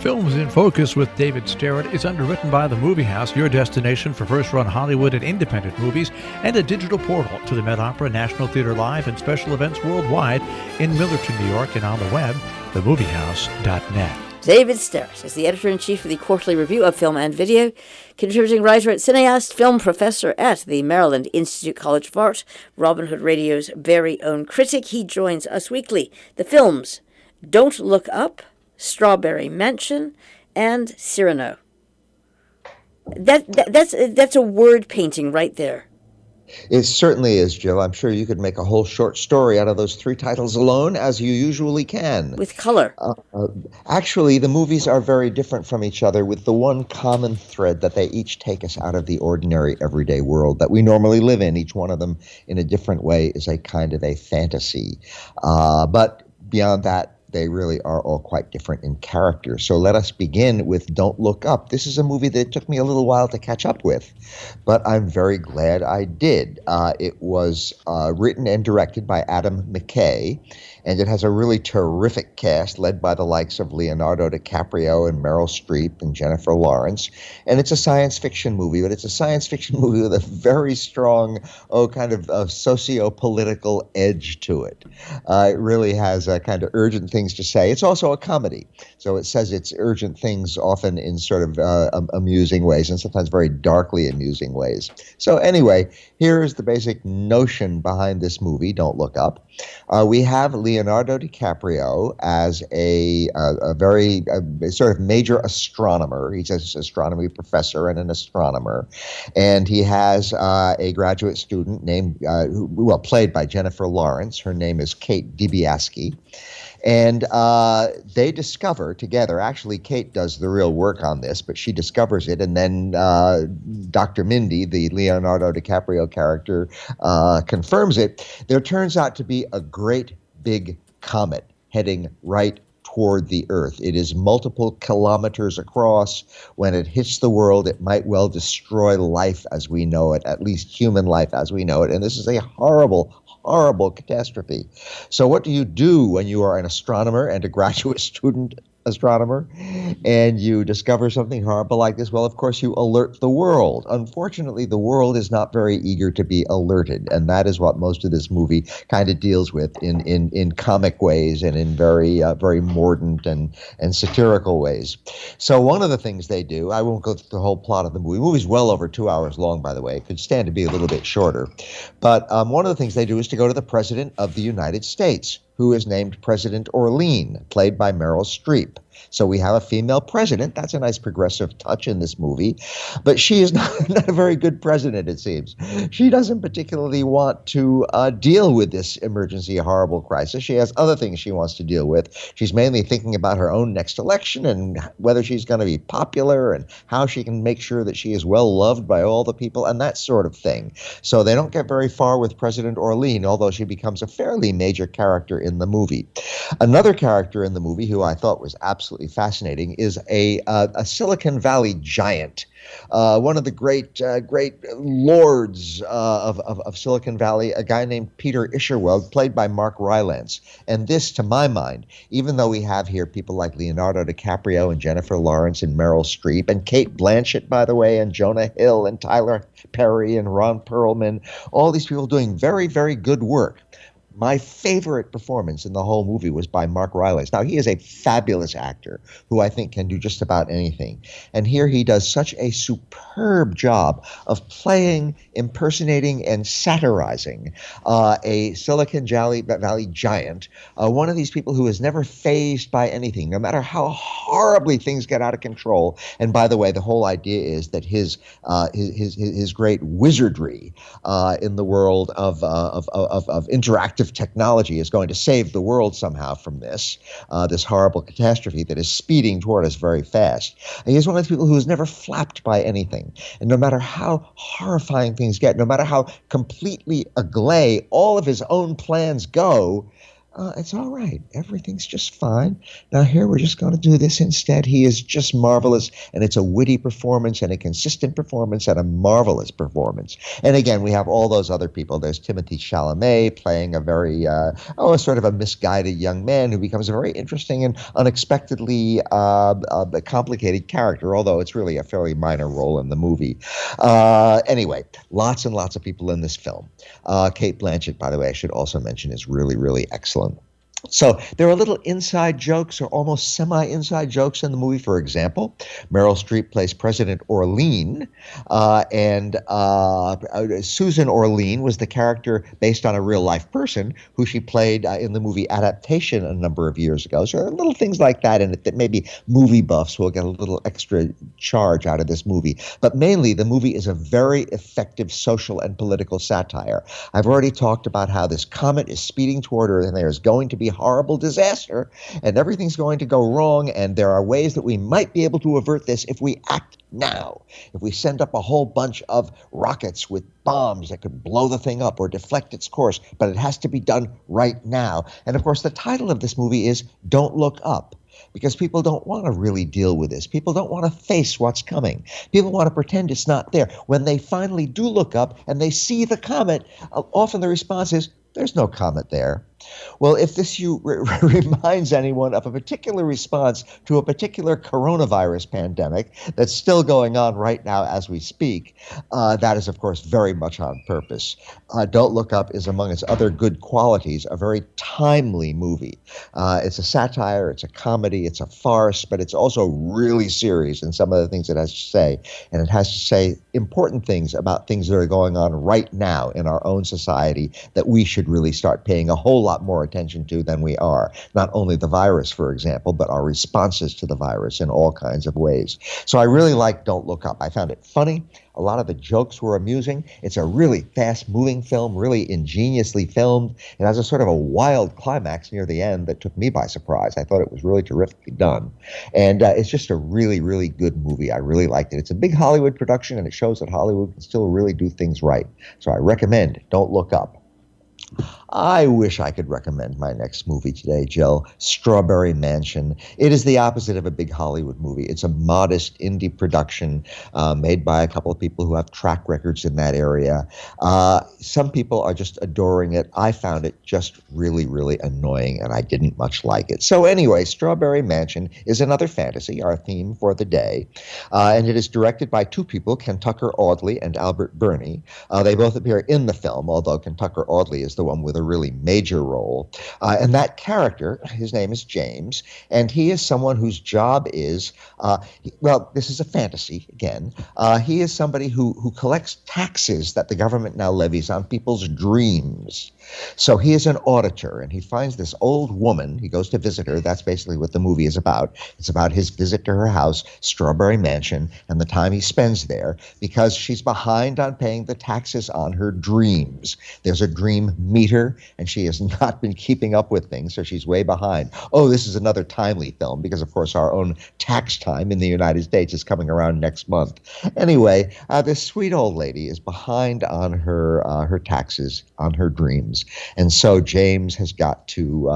Films in Focus with David Sterritt is underwritten by The Movie House, your destination for first-run Hollywood and independent movies, and a digital portal to the Met Opera, National Theatre Live, and special events worldwide in Millerton, New York, and on the web, themoviehouse.net. David Sterritt is the editor-in-chief of the Quarterly Review of Film and Video, contributing writer at Cineast, film professor at the Maryland Institute College of Art, Robin Hood Radio's very own critic. He joins us weekly. The films Don't Look Up, Strawberry Mansion, and Cyrano. That's a word painting right there. It certainly is, Jill. I'm sure you could make a whole short story out of those three titles alone, as you usually can. With color. Actually, the movies are very different from each other, with the one common thread that they each take us out of the ordinary, everyday world that we normally live in. Each one of them, in a different way, is a kind of a fantasy. But beyond that, they really are all quite different in character. So let us begin with Don't Look Up. This is a movie that it took me a little while to catch up with, but I'm very glad I did. It was written and directed by Adam McKay, and it has a really terrific cast led by the likes of Leonardo DiCaprio and Meryl Streep and Jennifer Lawrence. And it's a science fiction movie, but it's a science fiction movie with a very strong, kind of socio-political edge to it. It really has a kind of urgent things to say. It's also a comedy, so it says its urgent things often in sort of amusing ways, and sometimes very darkly amusing ways. So anyway, here is the basic notion behind this movie, Don't Look Up. We have Leonardo DiCaprio as a very sort of major astronomer. He's an astronomy professor and an astronomer, and he has a graduate student named, played by Jennifer Lawrence. Her name is Kate DiBiase. And they discover together, actually Kate does the real work on this, but she discovers it, and then Dr. Mindy, the Leonardo DiCaprio character, confirms it. There turns out to be a great big comet heading right toward the Earth. It is multiple kilometers across. When it hits the world, it might well destroy life as we know it, at least human life as we know it. And this is a horrible catastrophe. So what do you do when you are an astronomer and a graduate student astronomer and you discover something horrible like this? Well, of course, you alert the world. Unfortunately, the world is not very eager to be alerted, and that is what most of this movie kind of deals with in comic ways and in very mordant and satirical ways. So one of the things they do, I won't go through the whole plot of the movie. The movie's well over 2 hours long, by the way. It could stand to be a little bit shorter. But one of the things they do is to go to the President of the United States, who is named President Orlean, played by Meryl Streep. So we have a female president. That's a nice progressive touch in this movie. But she is not a very good president, it seems. She doesn't particularly want to deal with this emergency horrible crisis. She has other things she wants to deal with. She's mainly thinking about her own next election and whether she's going to be popular and how she can make sure that she is well loved by all the people and that sort of thing. So they don't get very far with President Orlean, although she becomes a fairly major character in the movie. Another character in the movie who I thought was absolutely fascinating is a Silicon Valley giant, one of the great lords of Silicon Valley, a guy named Peter Isherwood, played by Mark Rylance. And this, to my mind, even though we have here people like Leonardo DiCaprio and Jennifer Lawrence and Meryl Streep and Cate Blanchett, by the way, and Jonah Hill and Tyler Perry and Ron Perlman, all these people doing very, very good work. My favorite performance in the whole movie was by Mark Rylance. Now, he is a fabulous actor who I think can do just about anything. And here he does such a superb job of playing, impersonating, and satirizing a Silicon Valley giant, one of these people who is never fazed by anything, no matter how horribly things get out of control. And by the way, the whole idea is that his great wizardry in the world of interactive technology is going to save the world somehow from this horrible catastrophe that is speeding toward us very fast. And he's one of the people who is never flapped by anything. And no matter how horrifying things get, no matter how completely agley all of his own plans go, It's all right. Everything's just fine. Now, here, we're just going to do this instead. He is just marvelous, and it's a witty performance and a consistent performance and a marvelous performance. And again, we have all those other people. There's Timothée Chalamet playing a very, sort of a misguided young man who becomes a very interesting and unexpectedly complicated character, although it's really a fairly minor role in the movie. Anyway, lots and lots of people in this film. Cate Blanchett, by the way, I should also mention, is really, really excellent. So there are little inside jokes or almost semi-inside jokes in the movie. For example, Meryl Streep plays President Orlean, and Susan Orlean was the character based on a real-life person who she played in the movie Adaptation a number of years ago. So there are little things like that in it that maybe movie buffs will get a little extra charge out of this movie. But mainly, the movie is a very effective social and political satire. I've already talked about how this comet is speeding toward Earth, and there's going to be horrible disaster, and everything's going to go wrong, and there are ways that we might be able to avert this if we act now. If we send up a whole bunch of rockets with bombs that could blow the thing up or deflect its course, but it has to be done right now. And of course, the title of this movie is Don't Look Up, because people don't want to really deal with this. People don't want to face what's coming. People want to pretend it's not there. When they finally do look up and they see the comet, often the response is, there's no comet there. Well, if this reminds anyone of a particular response to a particular coronavirus pandemic that's still going on right now as we speak, that is, of course, very much on purpose. Don't Look Up is, among its other good qualities, a very timely movie. It's a satire, it's a comedy, it's a farce, but it's also really serious in some of the things it has to say. And it has to say important things about things that are going on right now in our own society that we should really start paying a whole lot more attention to than we are. Not only the virus, for example, but our responses to the virus in all kinds of ways. So I really like Don't Look Up. I found it funny. A lot of the jokes were amusing. It's a really fast-moving film, really ingeniously filmed. It has a sort of a wild climax near the end that took me by surprise. I thought it was really terrifically done. And it's just a really, really good movie. I really liked it. It's a big Hollywood production, and it shows that Hollywood can still really do things right. So I recommend Don't Look Up. I wish I could recommend my next movie today, Jill, Strawberry Mansion. It is the opposite of a big Hollywood movie. It's a modest indie production made by a couple of people who have track records in that area. Some people are just adoring it. I found it just really, really annoying, and I didn't much like it. So anyway, Strawberry Mansion is another fantasy, our theme for the day, and it is directed by two people, Ken Tucker-Audley and Albert Burney. They both appear in the film, although Ken Tucker-Audley is the one with a really major role. And that character, his name is James, and he is someone whose job is, this is a fantasy again. He is somebody who collects taxes that the government now levies on people's dreams. So he is an auditor, and he finds this old woman. He goes to visit her. That's basically what the movie is about. It's about his visit to her house, Strawberry Mansion, and the time he spends there, because she's behind on paying the taxes on her dreams. There's a dream meter, and she has not been keeping up with things, so she's way behind. Oh, this is another timely film, because, of course, our own tax time in the United States is coming around next month. Anyway, this sweet old lady is behind on her taxes, on her dreams. And so James has got to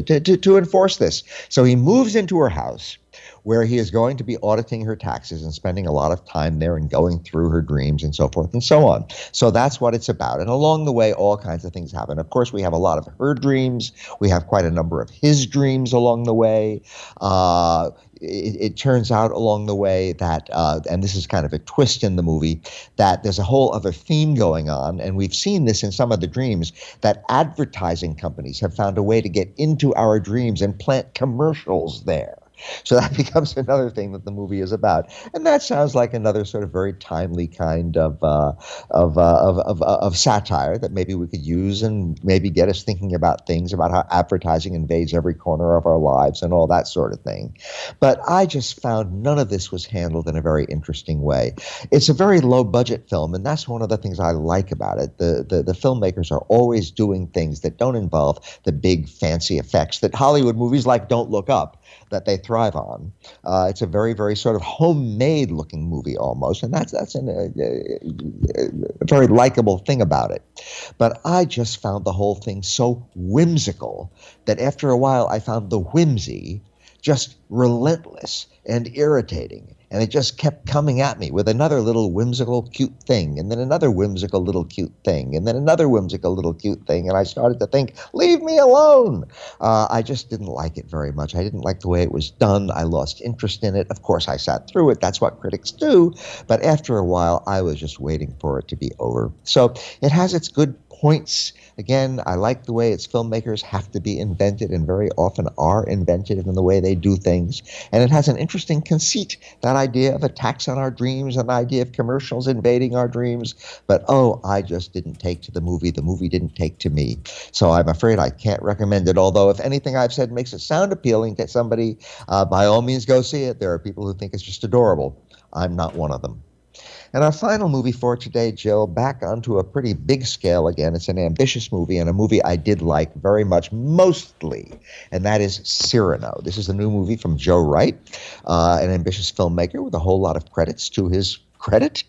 enforce this. So he moves into her house, where he is going to be auditing her taxes and spending a lot of time there and going through her dreams and so forth and so on. So that's what it's about. And along the way, all kinds of things happen. Of course, we have a lot of her dreams. We have quite a number of his dreams along the way. It turns out along the way that, and this is kind of a twist in the movie, that there's a whole other theme going on, and we've seen this in some of the dreams, that advertising companies have found a way to get into our dreams and plant commercials there. So that becomes another thing that the movie is about, and that sounds like another sort of very timely kind of satire that maybe we could use and maybe get us thinking about things about how advertising invades every corner of our lives and all that sort of thing. But I just found none of this was handled in a very interesting way. It's a very low budget film, and that's one of the things I like about it. The filmmakers are always doing things that don't involve the big fancy effects that Hollywood movies like Don't Look Up that they thrive on. It's a very, very sort of homemade-looking movie almost, and that's a very likable thing about it. But I just found the whole thing so whimsical that after a while I found the whimsy just relentless and irritating. And it just kept coming at me with another little whimsical, cute thing, and then another whimsical little cute thing, and then another whimsical little cute thing. And I started to think, leave me alone. I just didn't like it very much. I didn't like the way it was done. I lost interest in it. Of course, I sat through it. That's what critics do. But after a while, I was just waiting for it to be over. So it has its good points. Again, I like the way its filmmakers have to be invented and very often are inventive in the way they do things. And it has an interesting conceit, that idea of attacks on our dreams, an idea of commercials invading our dreams. But, I just didn't take to the movie. The movie didn't take to me. So I'm afraid I can't recommend it. Although if anything I've said makes it sound appealing to somebody, by all means go see it. There are people who think it's just adorable. I'm not one of them. And our final movie for today, Jill, back onto a pretty big scale again. It's an ambitious movie and a movie I did like very much, mostly, and that is Cyrano. This is a new movie from Joe Wright, an ambitious filmmaker with a whole lot of credits to his credit.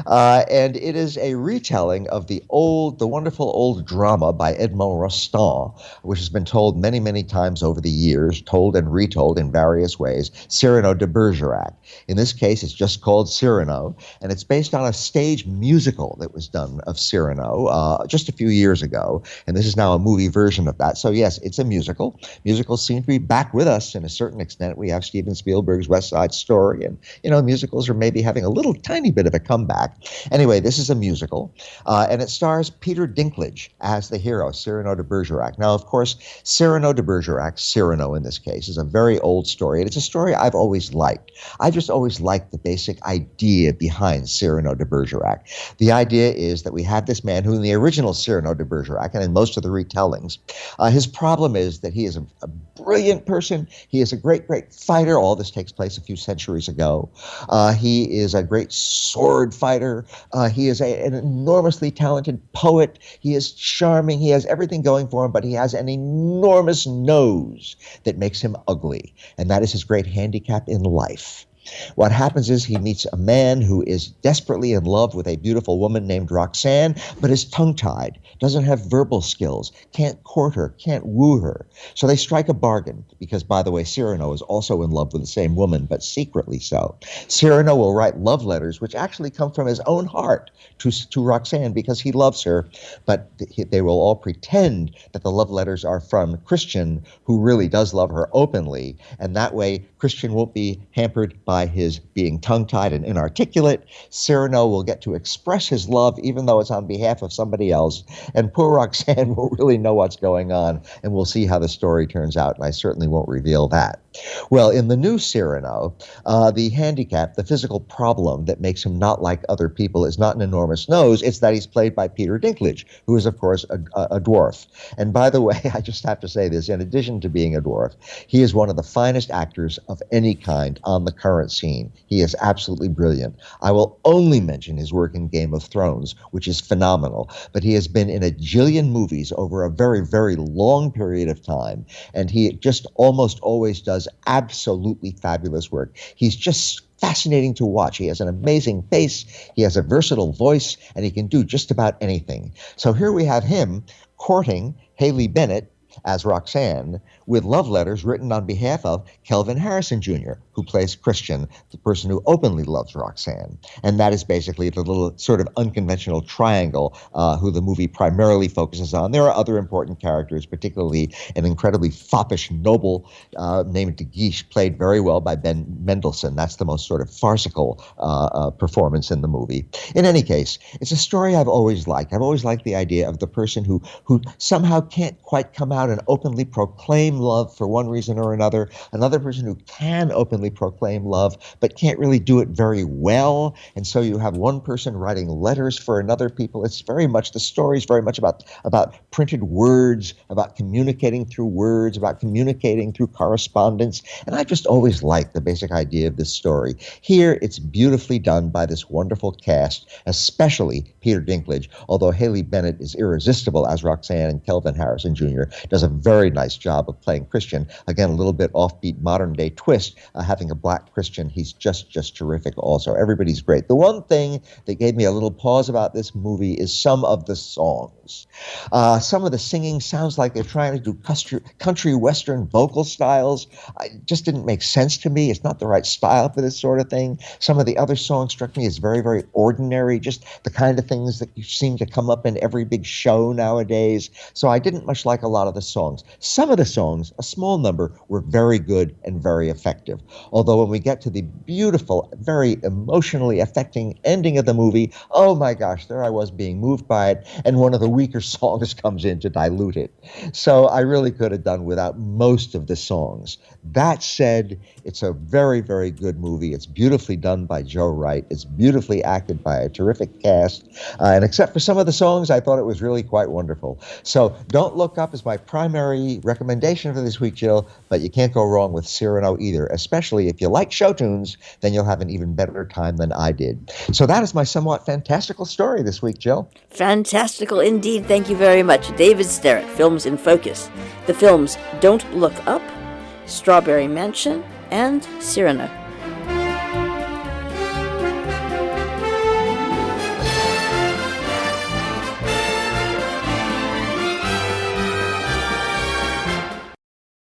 And it is a retelling of the wonderful old drama by Edmond Rostand, which has been told many, many times over the years, told and retold in various ways, Cyrano de Bergerac. In this case, it's just called Cyrano, and it's based on a stage musical that was done of Cyrano just a few years ago, and this is now a movie version of that. So yes, it's a musical. Musicals seem to be back with us in a certain extent. We have Steven Spielberg's West Side Story, and, musicals are maybe having a little tiny bit of a comeback. Anyway, this is a musical, and it stars Peter Dinklage as the hero, Cyrano de Bergerac. Now, of course, Cyrano de Bergerac, Cyrano in this case, is a very old story, and it's a story I've always liked. I just always liked the basic idea behind Cyrano de Bergerac. The idea is that we have this man who in the original Cyrano de Bergerac, and in most of the retellings, his problem is that he is a brilliant person. He is a great, great fighter. All this takes place a few centuries ago. He is a great sword fighter. He is an enormously talented poet. He is charming. He has everything going for him, but he has an enormous nose that makes him ugly. And that is his great handicap in life. What happens is he meets a man who is desperately in love with a beautiful woman named Roxanne, but is tongue-tied, doesn't have verbal skills, can't court her, can't woo her. So they strike a bargain because, by the way, Cyrano is also in love with the same woman, but secretly so. Cyrano will write love letters, which actually come from his own heart to Roxanne because he loves her, but they will all pretend that the love letters are from Christian, who really does love her openly, and that way Christian won't be hampered by his being tongue-tied and inarticulate. Cyrano will get to express his love even though it's on behalf of somebody else, and poor Roxanne will really know what's going on, and we'll see how the story turns out, and I certainly won't reveal that. Well, in the new Cyrano, the handicap, the physical problem that makes him not like other people is not an enormous nose, it's that he's played by Peter Dinklage, who is, of course, a dwarf. And by the way, I just have to say this, in addition to being a dwarf, he is one of the finest actors of any kind on the current scene. He is absolutely brilliant. I will only mention his work in Game of Thrones, which is phenomenal, but he has been in a jillion movies over a very, very long period of time, and he just almost always does absolutely fabulous work. He's just fascinating to watch. He has an amazing face, he has a versatile voice, and he can do just about anything. So here we have him courting Haley Bennett as Roxanne with love letters written on behalf of Kelvin Harrison Jr., who plays Christian, the person who openly loves Roxanne. And that is basically the little sort of unconventional triangle who the movie primarily focuses on. There are other important characters, particularly an incredibly foppish noble named De Guiche, played very well by Ben Mendelsohn. That's the most sort of farcical performance in the movie. In any case, it's a story I've always liked. I've always liked the idea of the person who somehow can't quite come out and openly proclaim love for one reason or another person who can openly proclaim love but can't really do it very well, and so you have one person writing letters for another people. It's very much, the story is very much about printed words, about communicating through words, about communicating through correspondence, and I just always liked the basic idea of this story. Here it's beautifully done by this wonderful cast, especially Peter Dinklage, although Haley Bennett is irresistible as Roxanne and Kelvin Harrison Jr. does a very nice job of playing Christian. Again, a little bit offbeat modern day twist, having a black Christian. He's just terrific also. Everybody's great. The one thing that gave me a little pause about this movie is some of the songs. Some of the singing sounds like they're trying to do country western vocal styles. It just didn't make sense to me. It's not the right style for this sort of thing. Some of the other songs struck me as very, very ordinary, just the kind of things that you seem to come up in every big show nowadays. So I didn't much like a lot of the songs. Some of the songs, a small number, were very good and very effective. Although when we get to the beautiful, very emotionally affecting ending of the movie, oh my gosh, there I was being moved by it, and one of the weaker songs comes in to dilute it. So I really could have done without most of the songs. That said, it's a very, very good movie. It's beautifully done by Joe Wright. It's beautifully acted by a terrific cast. And except for some of the songs, I thought it was really quite wonderful. So Don't Look Up is my primary recommendation for this week, Jill, but you can't go wrong with Cyrano either, especially if you like show tunes, then you'll have an even better time than I did. So that is my somewhat fantastical story this week, Jill. Fantastical indeed. Thank you very much. David Sterritt, Films in Focus. The films Don't Look Up, Strawberry Mansion, and Cyrano.